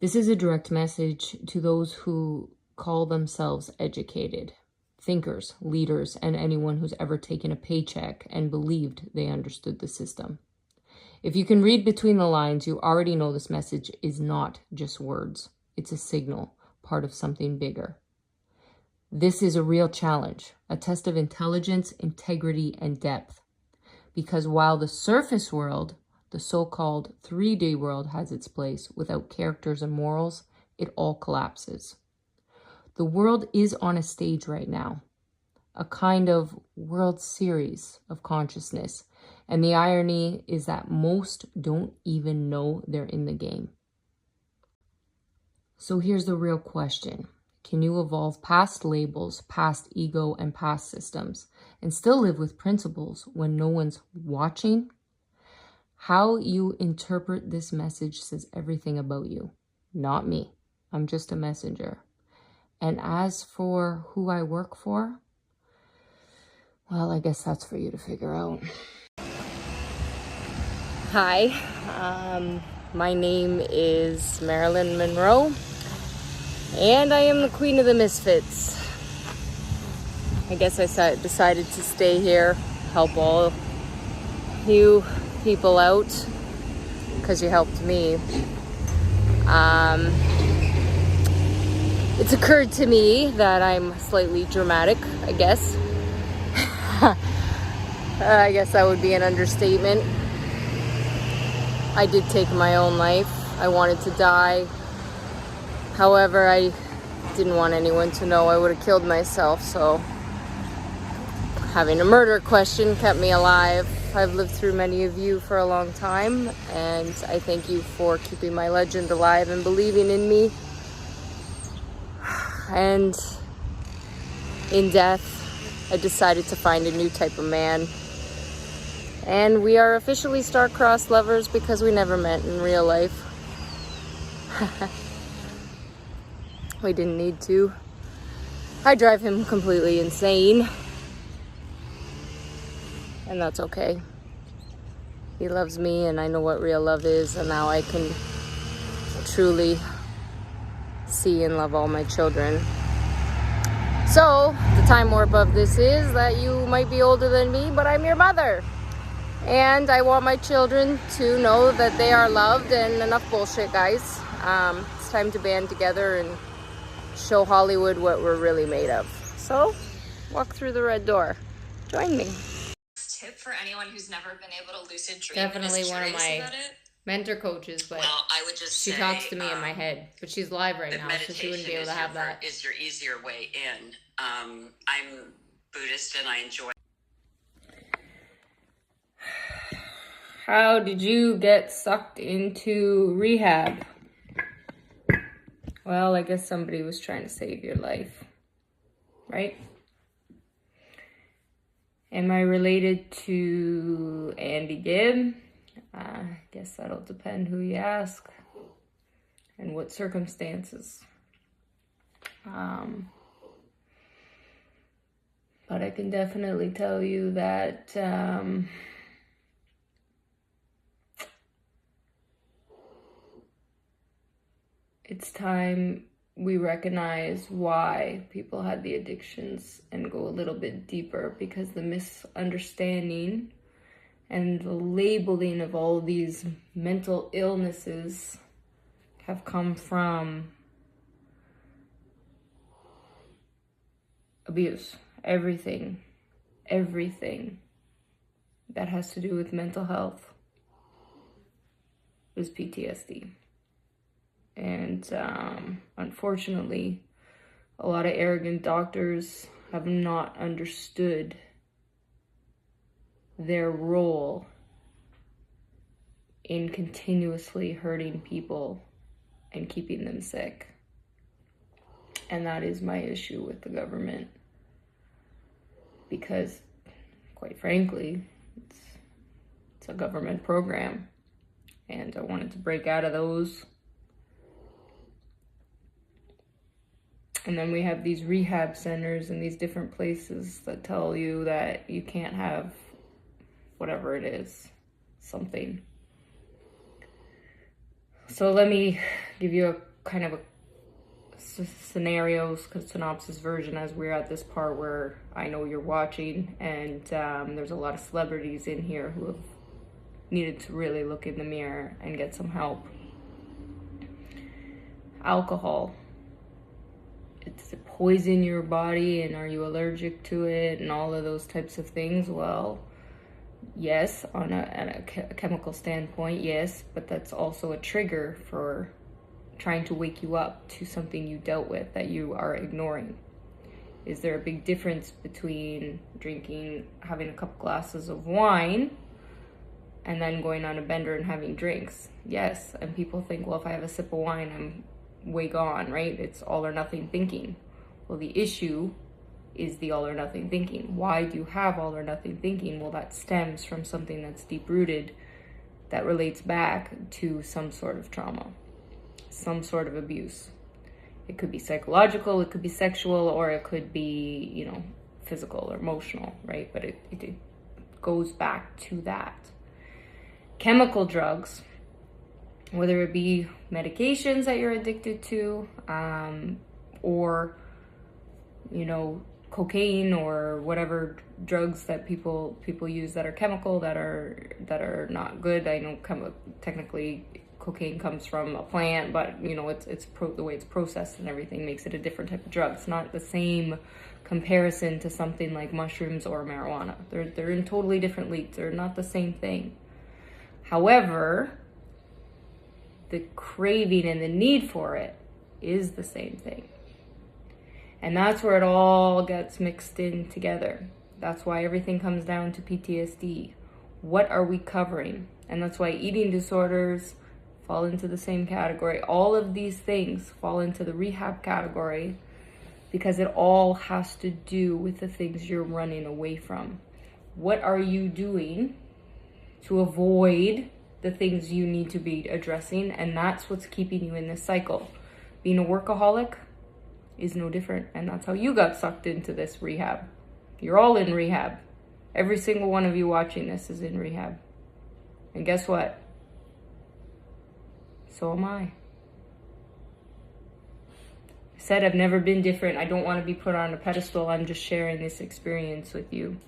This is a direct message to those who call themselves educated, thinkers, leaders, and anyone who's ever taken a paycheck and believed they understood the system. If you can read between the lines, you already know this message is not just words. It's a signal, part of something bigger. This is a real challenge, a test of intelligence, integrity, and depth. Because while the surface world, the so-called 3D world, has its place without characters and morals, it all collapses. The world is on a stage right now, a kind of World Series of consciousness. And the irony is that most don't even know they're in the game. So here's the real question. Can you evolve past labels, past ego, and past systems, and still live with principles when no one's watching? How you interpret this message says everything about you, not me. I'm just a messenger. And as for who I work for, well, I guess that's for you to figure out. Hi, my name is Marilyn Monroe, and I am the Queen of the Misfits. I guess I decided to stay here, help all you people out, because you helped me. It's occurred to me that I'm slightly dramatic, I guess. I guess that would be an understatement. I did take my own life. I wanted to die. However, I didn't want anyone to know I would have killed myself, so having a murder question kept me alive. I've lived through many of you for a long time, and I thank you for keeping my legend alive and believing in me. And in death, I decided to find a new type of man. And we are officially star-crossed lovers because we never met in real life. We didn't need to. I drive him completely insane. And that's okay. He loves me, and I know what real love is, and now I can truly see and love all my children. So, the time warp of this is that you might be older than me, but I'm your mother. And I want my children to know that they are loved, and enough bullshit, guys. It's time to band together and show Hollywood what we're really made of. So, walk through the red door. Join me. Tip for anyone who's never been able to lucid dream. Definitely one of my mentor coaches, but I would just she talks to me in my head. But she's live right now, so she wouldn't be able to have that. Is your easier way in. I'm Buddhist and I enjoy. How did you get sucked into rehab? Well, I guess somebody was trying to save your life, right? Am I related to Andy Gibb? I guess that'll depend who you ask and what circumstances. But I can definitely tell you that it's time we recognize why people had the addictions and go a little bit deeper, because the misunderstanding and the labeling of all these mental illnesses have come from abuse. Everything that has to do with mental health is PTSD. And unfortunately, a lot of arrogant doctors have not understood their role in continuously hurting people and keeping them sick. And that is my issue with the government. Because, quite frankly, it's a government program. And I wanted to break out of those. And then we have these rehab centers and these different places that tell you that you can't have whatever it is, something. So let me give you a kind of a scenarios synopsis version, as we're at this part where I know you're watching, and there's a lot of celebrities in here who have needed to really look in the mirror and get some help. Alcohol. Does it poison your body, and are you allergic to it, and all of those types of things? Well, yes, on a chemical standpoint, yes, but that's also a trigger for trying to wake you up to something you dealt with that you are ignoring. Is there a big difference between having a couple glasses of wine and then going on a bender and having drinks? Yes, and people think, well, if I have a sip of wine, I'm way gone, right? It's all or nothing thinking. Well, the issue is the all or nothing thinking. Why do you have all or nothing thinking? Well, that stems from something that's deep rooted, that relates back to some sort of trauma, some sort of abuse. It could be psychological, it could be sexual, or it could be, physical or emotional, right? But it goes back to that. Chemical drugs, whether it be medications that you're addicted to, or, cocaine or whatever drugs that people use that are chemical, that are not good. I know technically cocaine comes from a plant, but the way it's processed and everything makes it a different type of drug. It's not the same comparison to something like mushrooms or marijuana. They're in totally different leagues. They're not the same thing. However, the craving and the need for it is the same thing. And that's where it all gets mixed in together. That's why everything comes down to PTSD. What are we covering? And that's why eating disorders fall into the same category. All of these things fall into the rehab category because it all has to do with the things you're running away from. What are you doing to avoid the things you need to be addressing? And that's what's keeping you in this cycle. Being a workaholic is no different. And that's how you got sucked into this rehab. You're all in rehab. Every single one of you watching this is in rehab. And guess what? So am I. I said I've never been different. I don't want to be put on a pedestal. I'm just sharing this experience with you.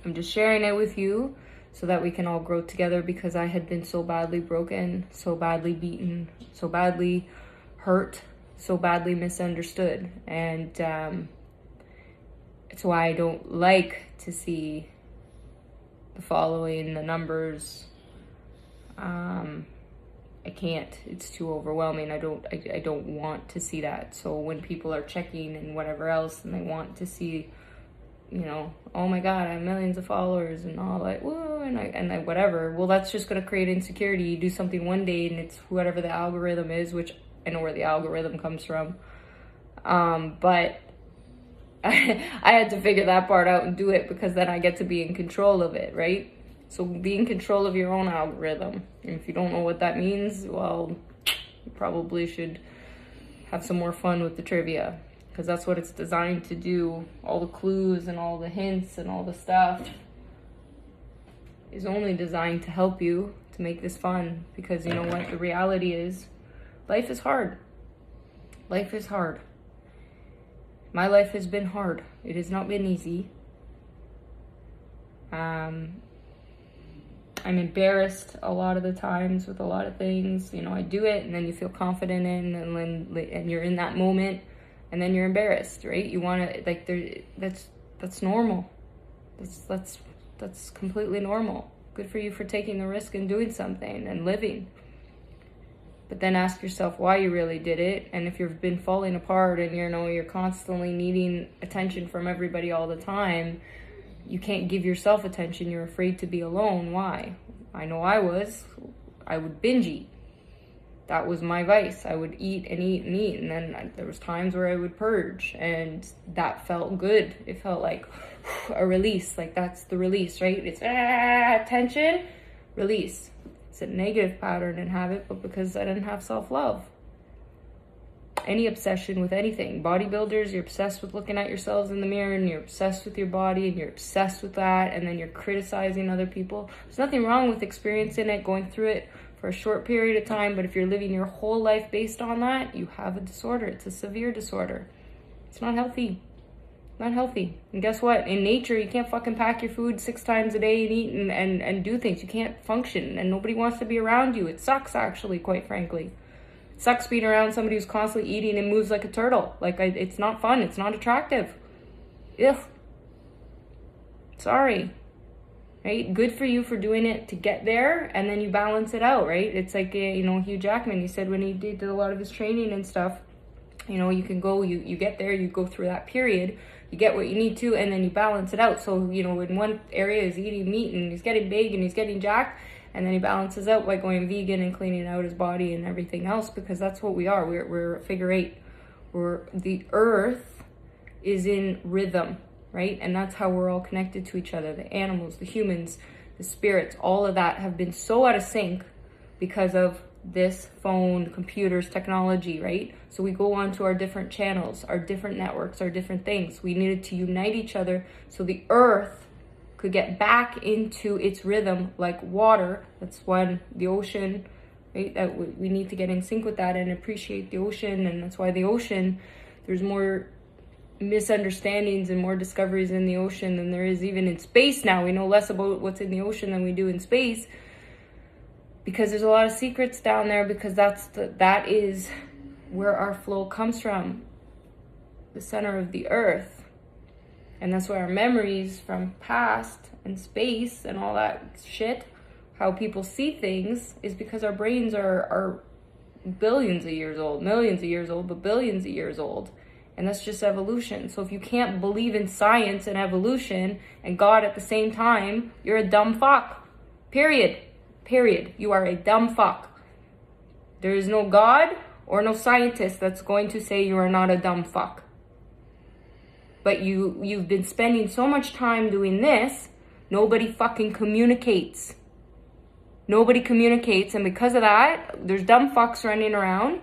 I'm just sharing it with you so that we can all grow together, because I had been so badly broken, so badly beaten, so badly hurt, so badly misunderstood. And it's why I don't like to see the following, the numbers. I can't. It's too overwhelming. I don't want to see that. So when people are checking and whatever else, and they want to see, oh my God, I have millions of followers and all that, woo, and I whatever. Well, that's just going to create insecurity. You do something one day and it's whatever the algorithm is, which I know where the algorithm comes from. But I had to figure that part out and do it, because then I get to be in control of it, right? So be in control of your own algorithm. And if you don't know what that means, well, you probably should have some more fun with the trivia, because that's what it's designed to do. All the clues and all the hints and all the stuff is only designed to help you, to make this fun. Because you know what? The reality is, life is hard. Life is hard. My life has been hard. It has not been easy. I'm embarrassed a lot of the times with a lot of things. I do it, and then you feel confident in, and you're in that moment, and then you're embarrassed, right? You want to, that's normal. That's completely normal. Good for you for taking the risk and doing something and living. But then ask yourself why you really did it. And if you've been falling apart and you're constantly needing attention from everybody all the time, you can't give yourself attention. You're afraid to be alone. Why? I know I would binge eat. That was my vice. I would eat and eat and eat. And then there was times where I would purge, and that felt good. It felt like a release. Like, that's the release, right? It's tension, release. It's a negative pattern and habit, but because I didn't have self-love. Any obsession with anything. Bodybuilders, you're obsessed with looking at yourselves in the mirror, and you're obsessed with your body, and you're obsessed with that, and then you're criticizing other people. There's nothing wrong with experiencing it, going through it for a short period of time, but if you're living your whole life based on that, you have a disorder. It's a severe disorder. It's not healthy. Not healthy. And guess what? In nature, you can't fucking pack your food 6 times a day and eat and do things. You can't function, and nobody wants to be around you. It sucks, actually, quite frankly. It sucks being around somebody who's constantly eating and moves like a turtle. Like, it's not fun. It's not attractive. Ugh. Sorry. Right? Good for you for doing it to get there, and then you balance it out, right? It's like, Hugh Jackman, he said when he did a lot of his training and stuff, you can go, you get there, you go through that period, you get what you need to, and then you balance it out. So, in one area he's eating meat and he's getting big and he's getting jacked, and then he balances out by going vegan and cleaning out his body and everything else, because that's what we are. We're figure 8. The earth is in rhythm, right? And that's how we're all connected to each other. The animals, the humans, the spirits, all of that have been so out of sync because of this phone, computers, technology, right? So we go on to our different channels, our different networks, our different things. We needed to unite each other so the earth could get back into its rhythm like water. That's when the ocean, right? That we need to get in sync with that and appreciate the ocean. And that's why the ocean, there's more misunderstandings and more discoveries in the ocean than there is even in space now. We know less about what's in the ocean than we do in space, because there's a lot of secrets down there, because that is where our flow comes from, the center of the earth. And that's why our memories from past and space and all that shit, how people see things, is because our brains are billions of years old, millions of years old, but billions of years old. And that's just evolution. So if you can't believe in science and evolution and God at the same time, you're a dumb fuck. Period. You are a dumb fuck. There is no God or no scientist that's going to say you are not a dumb fuck. But you've been spending so much time doing this, nobody fucking communicates. Nobody communicates, and because of that, there's dumb fucks running around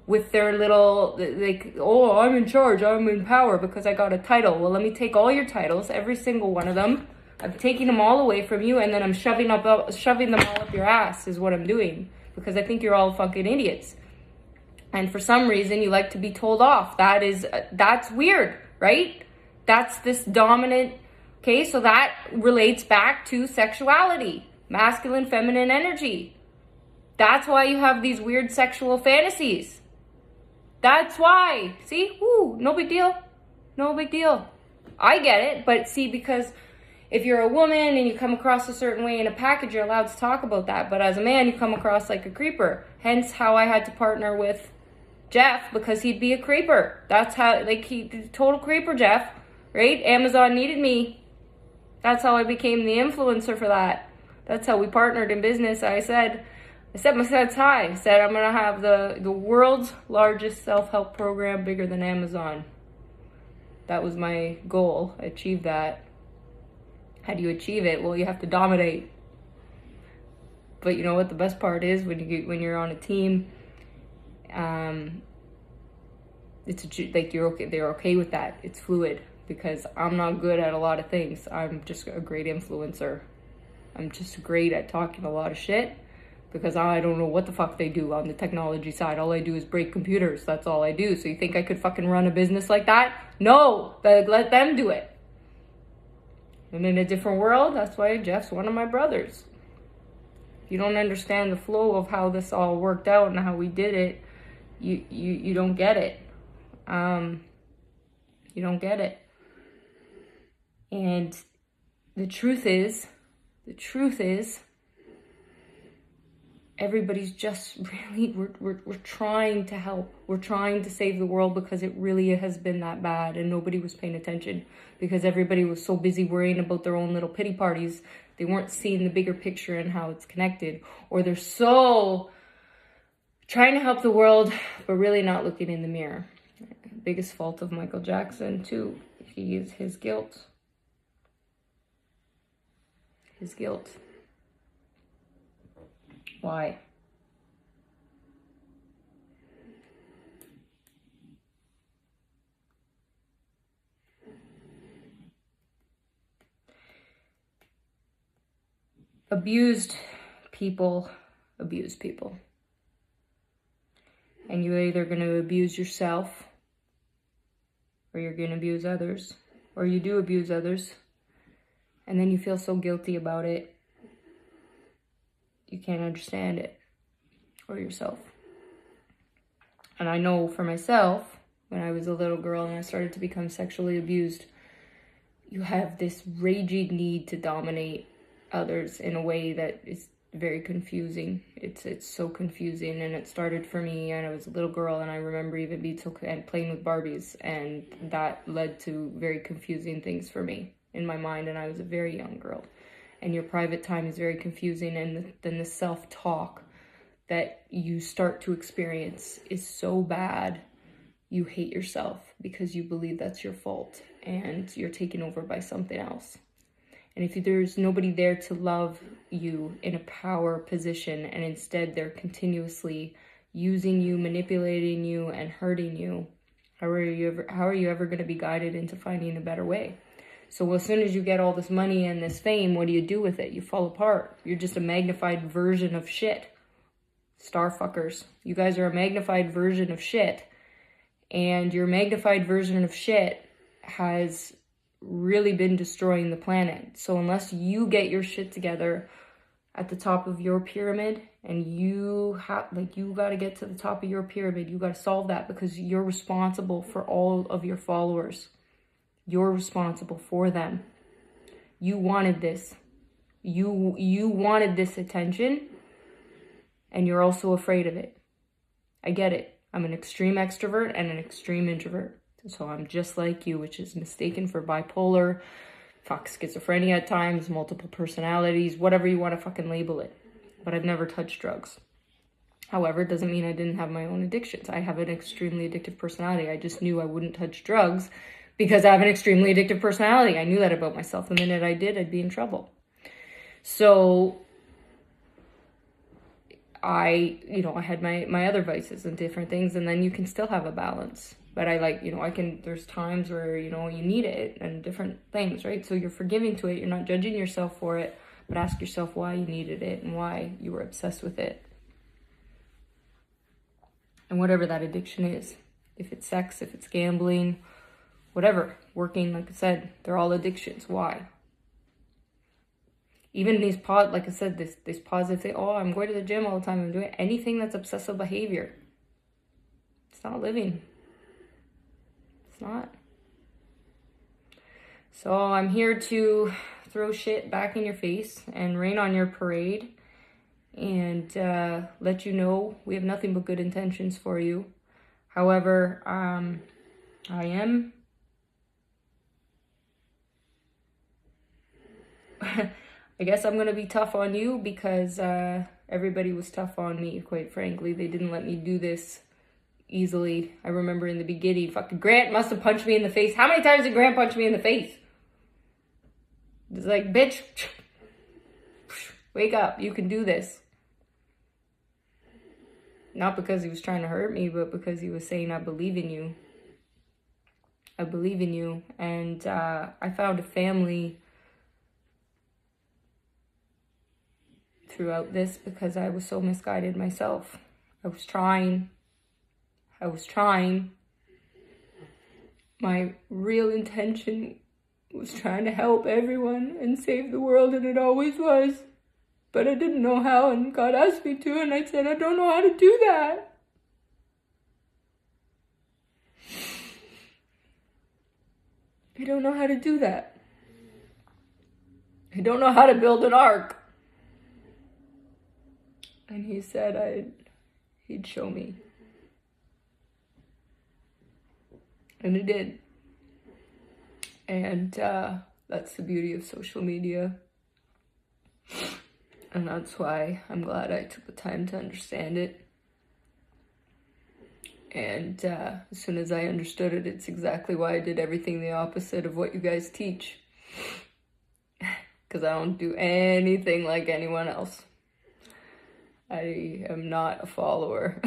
with their little, like, oh, I'm in charge, I'm in power because I got a title. Well, let me take all your titles, every single one of them. I'm taking them all away from you, and then I'm shoving them all up your ass is what I'm doing, because I think you're all fucking idiots. And for some reason, you like to be told off. That's weird, right? That's this dominant, okay? So that relates back to sexuality, masculine, feminine energy. That's why you have these weird sexual fantasies. That's why. See? Ooh, no big deal. No big deal. I get it, but see, because if you're a woman and you come across a certain way in a package, you're allowed to talk about that. But as a man, you come across like a creeper. Hence how I had to partner with Jeff, because he'd be a creeper. That's how, like, total creeper, Jeff, right? Amazon needed me. That's how I became the influencer for that. That's how we partnered in business. I set my sights high. I said, I'm going to have the world's largest self-help program, bigger than Amazon. That was my goal. I achieved that. How do you achieve it? Well, you have to dominate. But you know what the best part is? When you're on a team, it's like you're okay. They're okay with that. It's fluid, because I'm not good at a lot of things. I'm just a great influencer. I'm just great at talking a lot of shit, because I don't know what the fuck they do on the technology side. All I do is break computers. That's all I do. So you think I could fucking run a business like that? No, let them do it. And in a different world, that's why Jeff's one of my brothers. If you don't understand the flow of how this all worked out and how we did it, you don't get it. You don't get it. And the truth is, everybody's just really, we're trying to help. We're trying to save the world, because it really has been that bad, and nobody was paying attention because everybody was so busy worrying about their own little pity parties. They weren't seeing the bigger picture and how it's connected, or they're so trying to help the world, but really not looking in the mirror. Biggest fault of Michael Jackson too, his guilt. His guilt. Why? Abused people, abuse people. And you're either going to abuse yourself, or you're going to abuse others, or you do abuse others, and then you feel so guilty about it, you can't understand it, or yourself. And I know for myself, when I was a little girl and I started to become sexually abused, you have this raging need to dominate others in a way that is very confusing. It's so confusing, and it started for me, and I was a little girl, and I remember even being and playing with Barbies, and that led to very confusing things for me in my mind, and I was a very young girl. And your private time is very confusing, and then the self-talk that you start to experience is so bad, you hate yourself because you believe that's your fault, and you're taken over by something else. And if there's nobody there to love you in a power position, and instead they're continuously using you, manipulating you, and hurting you, how are you ever going to be guided into finding a better way? So as soon as you get all this money and this fame, what do you do with it? You fall apart. You're just a magnified version of shit. Starfuckers. You guys are a magnified version of shit. And your magnified version of shit has really been destroying the planet. So unless you get your shit together at the top of your pyramid, and you got to get to the top of your pyramid, you got to solve that, because you're responsible for all of your followers. You're responsible for them. You wanted this. You wanted this attention, and you're also afraid of it. I get it. I'm an extreme extrovert and an extreme introvert. So I'm just like you, which is mistaken for bipolar, schizophrenia at times, multiple personalities, whatever you want to fucking label it. But I've never touched drugs. However, it doesn't mean I didn't have my own addictions. I have an extremely addictive personality. I just knew I wouldn't touch drugs because I have an extremely addictive personality. I knew that about myself. The minute I did, I'd be in trouble. So I had my other vices and different things, and then you can still have a balance. But there's times where, you need it and different things, right? So you're forgiving to it. You're not judging yourself for it, but ask yourself why you needed it and why you were obsessed with it. And whatever that addiction is, if it's sex, if it's gambling, whatever, working, like I said, they're all addictions. Why? Even these this positive thing, oh, I'm going to the gym all the time, I'm doing anything that's obsessive behavior. It's not living. It's not. So I'm here to throw shit back in your face and rain on your parade, and let you know we have nothing but good intentions for you. However, I am I guess I'm going to be tough on you because everybody was tough on me, quite frankly. They didn't let me do this easily. I remember in the beginning, fucking Grant must have punched me in the face. How many times did Grant punch me in the face? It's like, bitch, wake up. You can do this. Not because he was trying to hurt me, but because he was saying, I believe in you. I believe in you. And I found a family throughout this because I was so misguided myself. I was trying. My real intention was trying to help everyone and save the world, and it always was. But I didn't know how, and God asked me to, and I said, I don't know how to do that. I don't know how to do that. I don't know how to build an ark. And he said he'd show me. And he did. And that's the beauty of social media. And that's why I'm glad I took the time to understand it. And as soon as I understood it, it's exactly why I did everything the opposite of what you guys teach. Because I don't do anything like anyone else. I am not a follower.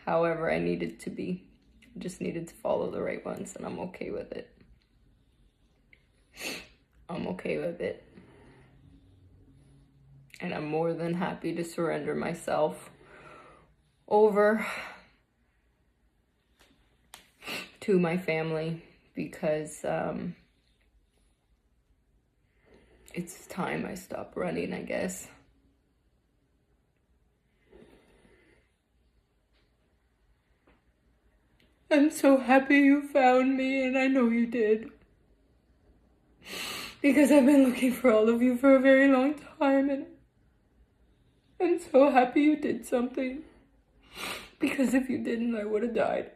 However, I needed to be. I just needed to follow the right ones, and I'm okay with it. I'm okay with it. And I'm more than happy to surrender myself over to my family, because it's time I stop running, I guess. I'm so happy you found me, and I know you did. Because I've been looking for all of you for a very long time, and I'm so happy you did something. Because if you didn't, I would have died.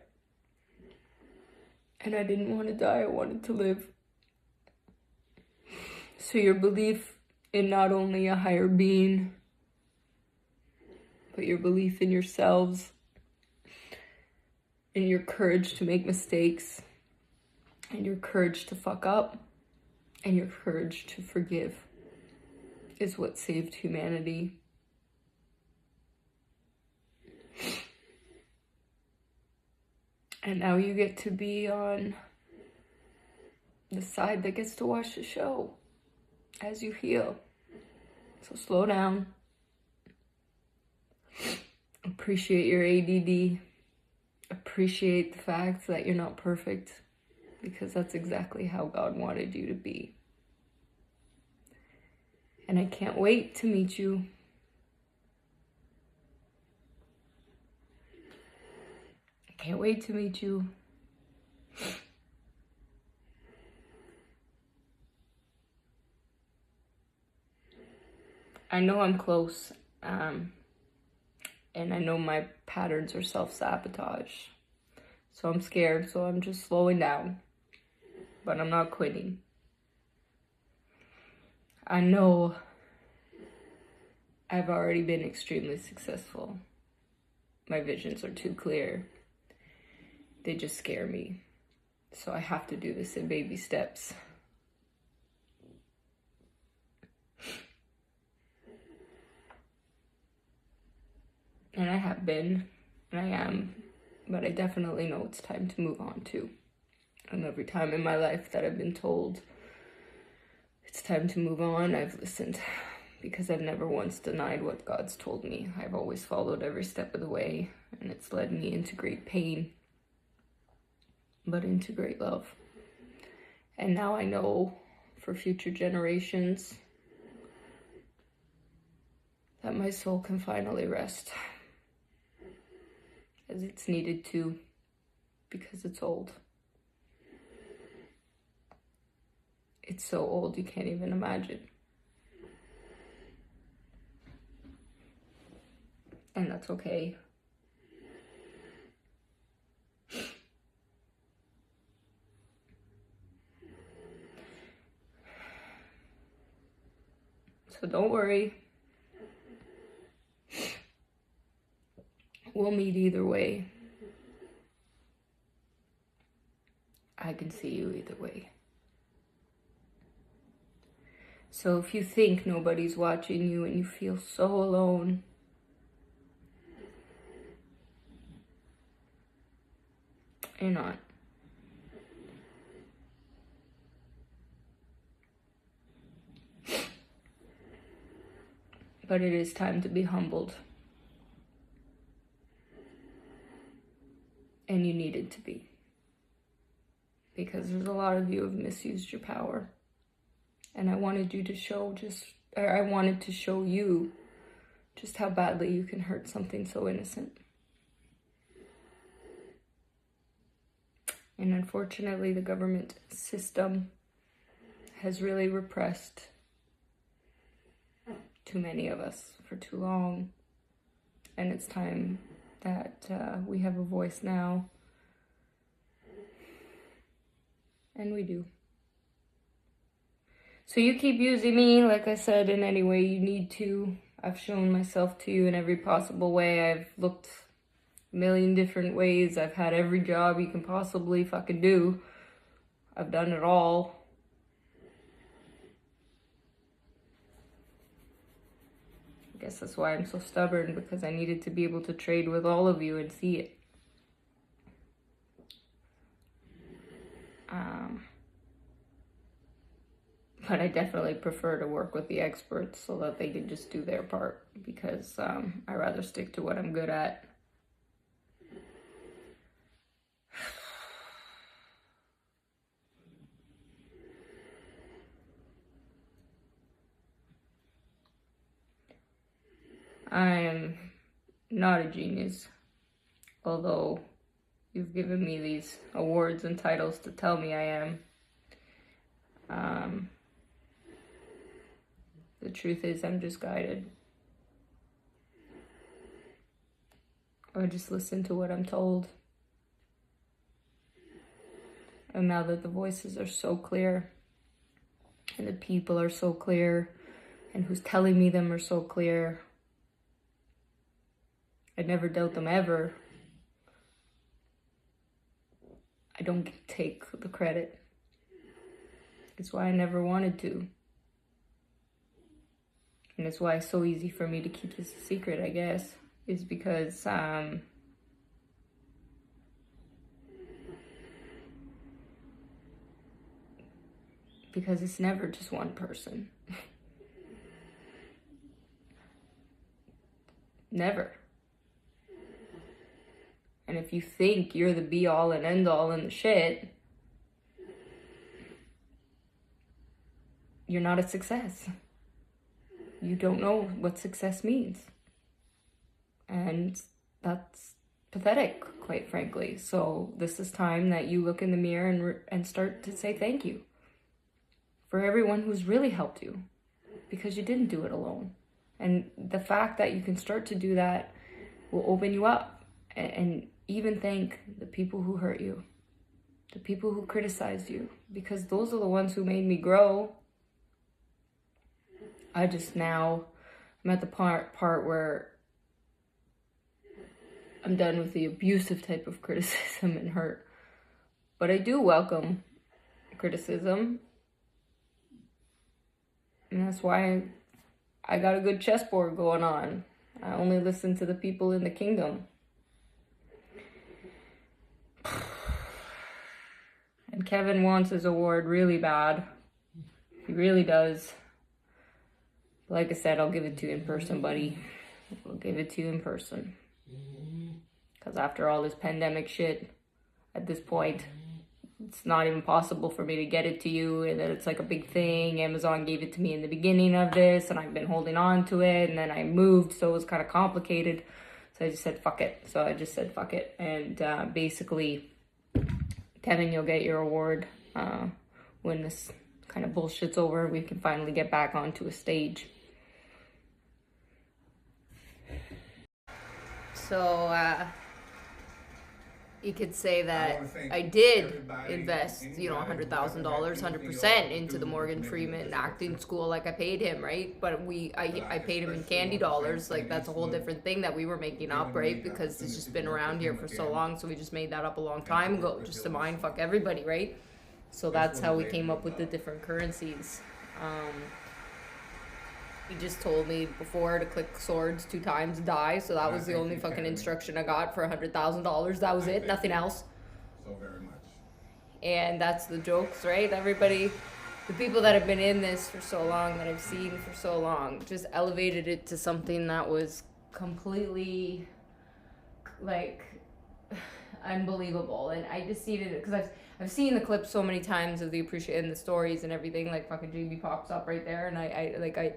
And I didn't want to die, I wanted to live. So your belief in not only a higher being, but your belief in yourselves, in your courage to make mistakes, and your courage to fuck up, and your courage to forgive is what saved humanity. And now you get to be on the side that gets to watch the show as you heal. So slow down. Appreciate your ADD. Appreciate the fact that you're not perfect, because that's exactly how God wanted you to be. And I can't wait to meet you. I can't wait to meet you. I know I'm close, and I know my patterns are self-sabotage. So I'm scared, so I'm just slowing down. But I'm not quitting. I know I've already been extremely successful. My visions are too clear. They just scare me. So I have to do this in baby steps. And I have been, and I am, but I definitely know it's time to move on too. And every time in my life that I've been told it's time to move on, I've listened, because I've never once denied what God's told me. I've always followed every step of the way, and it's led me into great pain, but into great love. And now I know for future generations that my soul can finally rest, as it's needed to, because it's old. It's so old you can't even imagine. And that's okay. So don't worry. We'll meet either way. I can see you either way. So if you think nobody's watching you and you feel so alone, you're not. But it is time to be humbled. And you needed to be. Because there's a lot of you who have misused your power. And I wanted you to show I wanted to show you just how badly you can hurt something so innocent. And unfortunately, the government system has really repressed too many of us for too long. And it's time that we have a voice now. And we do. So you keep using me, like I said, in any way you need to. I've shown myself to you in every possible way. I've looked a million different ways. I've had every job you can possibly fucking do. I've done it all. I guess that's why I'm so stubborn, because I needed to be able to trade with all of you and see it. But I definitely prefer to work with the experts so that they can just do their part, because I rather stick to what I'm good at. I am not a genius, although you've given me these awards and titles to tell me I am. The truth is, I'm just guided. I just listen to what I'm told. And now that the voices are so clear, and the people are so clear, and who's telling me them are so clear, I never doubt them ever. I don't take the credit. It's why I never wanted to. And it's why it's so easy for me to keep this a secret, I guess, is because it's never just one person. Never. And if you think you're the be all and end all in the shit, you're not a success. You don't know what success means. And that's pathetic, quite frankly. So this is time that you look in the mirror and start to say thank you for everyone who's really helped you, because you didn't do it alone. And the fact that you can start to do that will open you up, and even thank the people who hurt you, the people who criticized you, because those are the ones who made me grow. I'm at the part where I'm done with the abusive type of criticism and hurt. But I do welcome criticism. And that's why I got a good chessboard going on. I only listen to the people in the kingdom. And Kevin wants his award really bad. He really does. Like I said, I'll give it to you in person, buddy. I'll give it to you in person. Because after all this pandemic shit, at this point, it's not even possible for me to get it to you. And then it's like a big thing. Amazon gave it to me in the beginning of this, and I've been holding on to it. And then I moved, so it was kind of complicated. So I just said, fuck it. So I just said, fuck it. And basically, Kevin, you'll get your award when this kind of bullshit's over. We can finally get back onto a stage. So you could say that I did invest, $100,000, 100% into the Morgan Freeman acting school. Like I paid him, right? But I paid him in candy dollars. Like that's a whole different thing that we were making up, right? Because it's just been around here for so long. So we just made that up a long time ago, just to mind fuck everybody, right? So that's how we came up with the different currencies. He just told me before to click swords 2 times, die. So that was the only fucking instruction I got for $100,000. That was it, nothing else. So very much. And that's the jokes, right? Everybody, the people that have been in this for so long, that I've seen for so long, just elevated it to something that was completely, like, unbelievable. And I just seen it because I've seen the clips so many times of the appreciation and the stories and everything. Like fucking JB pops up right there, and I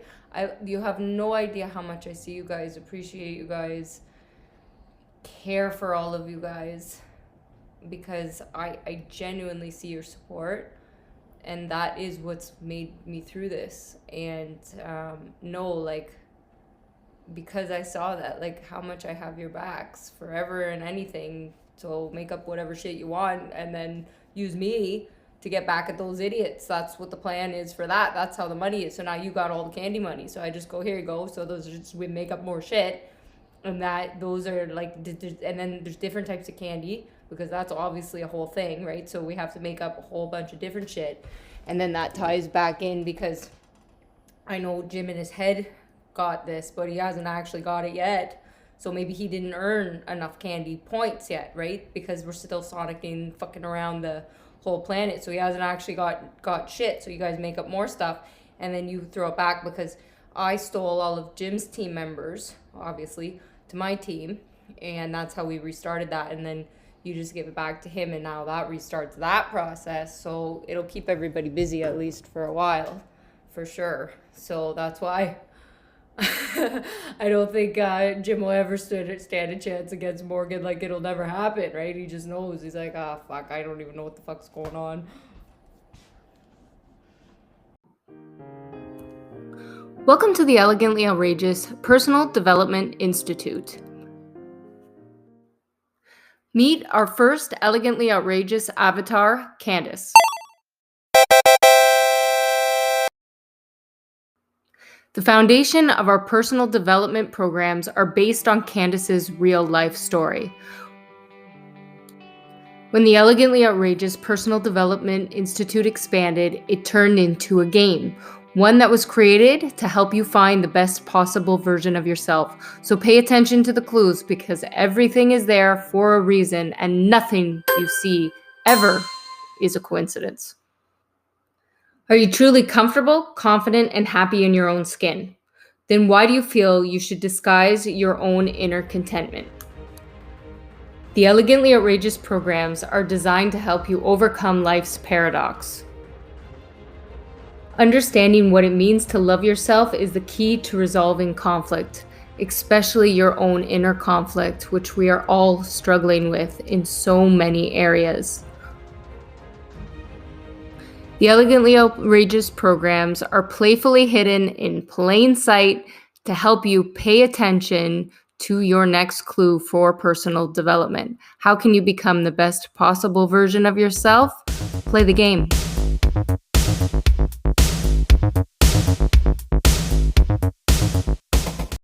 you have no idea how much I see you guys, appreciate you guys, care for all of you guys, because I genuinely see your support, and that is what's made me through this. And because I saw that, like, how much I have your backs forever and anything. So make up whatever shit you want and then use me to get back at those idiots. That's what the plan is for that. That's how the money is. So now you got all the candy money. So I just go, here you go. So those are just, we make up more shit. And those are like, and then there's different types of candy, because that's obviously a whole thing, right? So we have to make up a whole bunch of different shit. And then that ties back in, because I know Jim in his head got this, but he hasn't actually got it yet. So maybe he didn't earn enough candy points yet, right? Because we're still sonicking, fucking around the whole planet, so he hasn't actually got shit. So you guys make up more stuff, and then you throw it back because I stole all of Jim's team members, obviously, to my team, and that's how we restarted that. And then you just give it back to him, and now that restarts that process. So it'll keep everybody busy at least for a while, for sure. So that's why I don't think Jim will ever stand a chance against Morgan. Like, it'll never happen, right? He just knows. He's like, ah, fuck, I don't even know what the fuck's going on. Welcome to the Elegantly Outrageous Personal Development Institute. Meet our first elegantly outrageous avatar, Candace. The foundation of our personal development programs are based on Candace's real life story. When the Elegantly Outrageous Personal Development Institute expanded, it turned into a game, one that was created to help you find the best possible version of yourself. So pay attention to the clues, because everything is there for a reason, and nothing you see ever is a coincidence. Are you truly comfortable, confident, and happy in your own skin? Then why do you feel you should disguise your own inner contentment? The Elegantly Outrageous programs are designed to help you overcome life's paradox. Understanding what it means to love yourself is the key to resolving conflict, especially your own inner conflict, which we are all struggling with in so many areas. The Elegantly Outrageous programs are playfully hidden in plain sight to help you pay attention to your next clue for personal development. How can you become the best possible version of yourself? Play the game.